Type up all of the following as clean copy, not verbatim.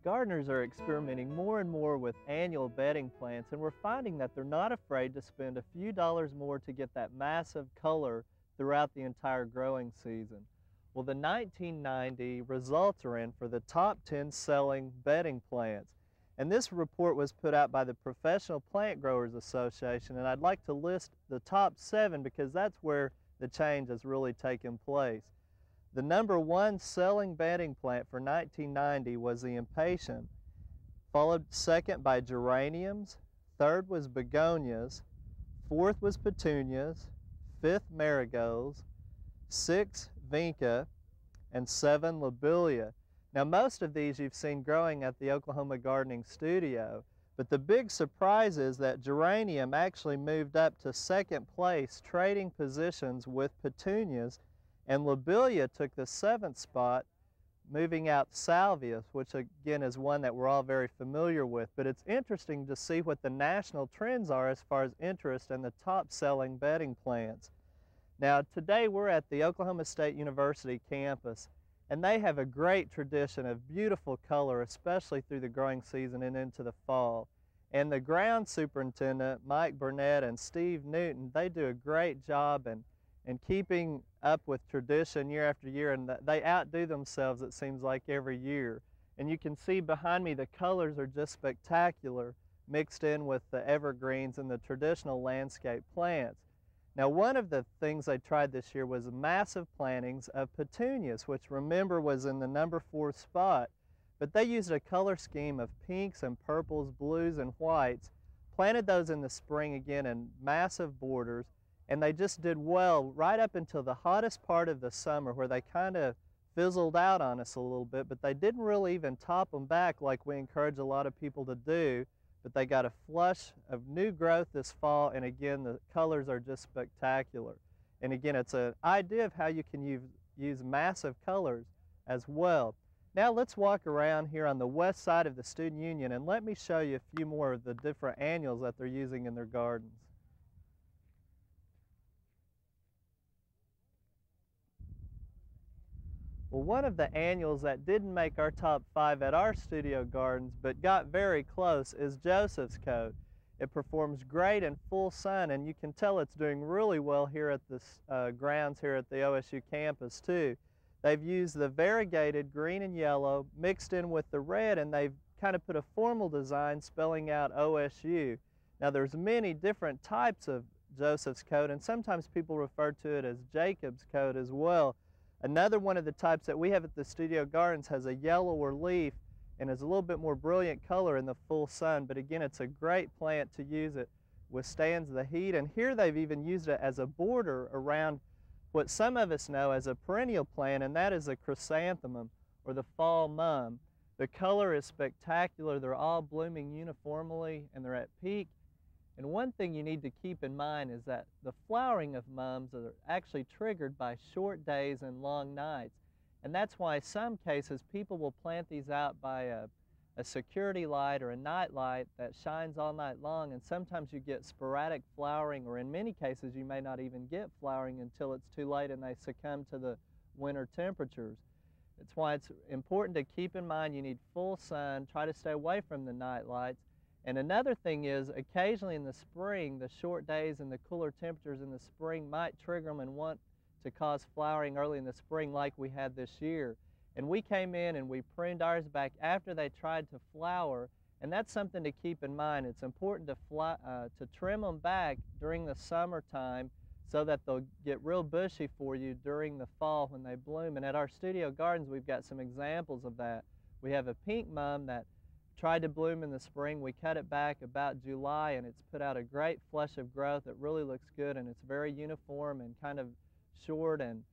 Gardeners are experimenting more and more with annual bedding plants, and we're finding that they're not afraid to spend a few dollars more to get that massive color throughout the entire growing season. Well, the 1990 results are in for the top 10 selling bedding plants. And this report was put out by the Professional Plant Growers Association, and I'd like to list the top 7 because that's where the change has really taken place. The number 1 selling bedding plant for 1990 was the impatient, followed second by geraniums, third was begonias, fourth was petunias, fifth marigolds, sixth vinca, and 7 lobelia. Now most of these you've seen growing at the Oklahoma Gardening Studio, but the big surprise is that geranium actually moved up to second place, trading positions with petunias, and lobelia took the 7th spot, moving out salvias, which again is one that we're all very familiar with. But it's interesting to see what the national trends are as far as interest in the top selling bedding plants. Now today we're at the Oklahoma State University campus, and they have a great tradition of beautiful color, especially through the growing season and into the fall. And the ground superintendent, Mike Burnett, and Steve Newton, they do a great job in keeping up with tradition year after year, and they outdo themselves, it seems like, every year. And you can see behind me the colors are just spectacular, mixed in with the evergreens and the traditional landscape plants. Now one of the things they tried this year was massive plantings of petunias, which remember was in the number 4 spot, but they used a color scheme of pinks and purples, blues and whites, planted those in the spring again in massive borders, and they just did well right up until the hottest part of the summer, where they kind of fizzled out on us a little bit, but they didn't really even top them back like we encourage a lot of people to do. But they got a flush of new growth this fall, and again the colors are just spectacular. And again, it's an idea of how you can use massive colors as well. Now let's walk around here on the west side of the Student Union, and let me show you a few more of the different annuals that they're using in their gardens. Well, one of the annuals that didn't make our top 5 at our studio gardens but got very close is Joseph's Coat. It performs great in full sun, and you can tell it's doing really well here at the grounds here at the OSU campus too. They've used the variegated green and yellow mixed in with the red, and they've kind of put a formal design spelling out OSU. Now there's many different types of Joseph's Coat, and sometimes people refer to it as Jacob's Coat as well. Another one of the types that we have at the studio gardens has a yellower leaf and is a little bit more brilliant color in the full sun, but again it's a great plant to use. It withstands the heat, and here they've even used it as a border around what some of us know as a perennial plant, and that is a chrysanthemum or the fall mum. The color is spectacular. They're all blooming uniformly and they're at peak. And one thing you need to keep in mind is that the flowering of mums are actually triggered by short days and long nights. And that's why in some cases people will plant these out by a security light or a night light that shines all night long, and sometimes you get sporadic flowering, or in many cases you may not even get flowering until it's too late and they succumb to the winter temperatures. It's why it's important to keep in mind you need full sun, try to stay away from the night lights. And another thing is, occasionally in the spring, the short days and the cooler temperatures in the spring might trigger them and want to cause flowering early in the spring like we had this year. And we came in and we pruned ours back after they tried to flower, and that's something to keep in mind. It's important to trim them back during the summertime so that they'll get real bushy for you during the fall when they bloom. And at our studio gardens we've got some examples of that. We have a pink mum that tried to bloom in the spring. We cut it back about July, and it's put out a great flush of growth. It really looks good, and it's very uniform and kind of short and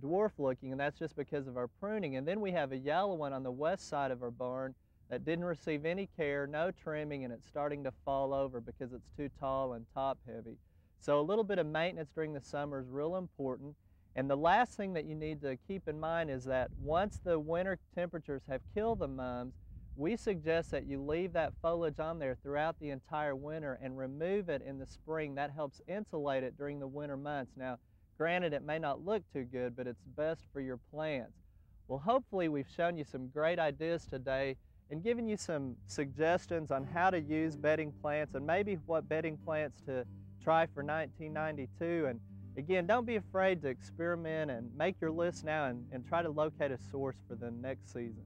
dwarf looking, and that's just because of our pruning. And then we have a yellow one on the west side of our barn that didn't receive any care, no trimming, and it's starting to fall over because it's too tall and top heavy. So a little bit of maintenance during the summer is real important. And the last thing that you need to keep in mind is that once the winter temperatures have killed the mums, we suggest that you leave that foliage on there throughout the entire winter and remove it in the spring. That helps insulate it during the winter months. Now, granted, it may not look too good, but it's best for your plants. Well, hopefully we've shown you some great ideas today and giving you some suggestions on how to use bedding plants and maybe what bedding plants to try for 1992. And again, don't be afraid to experiment and make your list now and try to locate a source for the next season.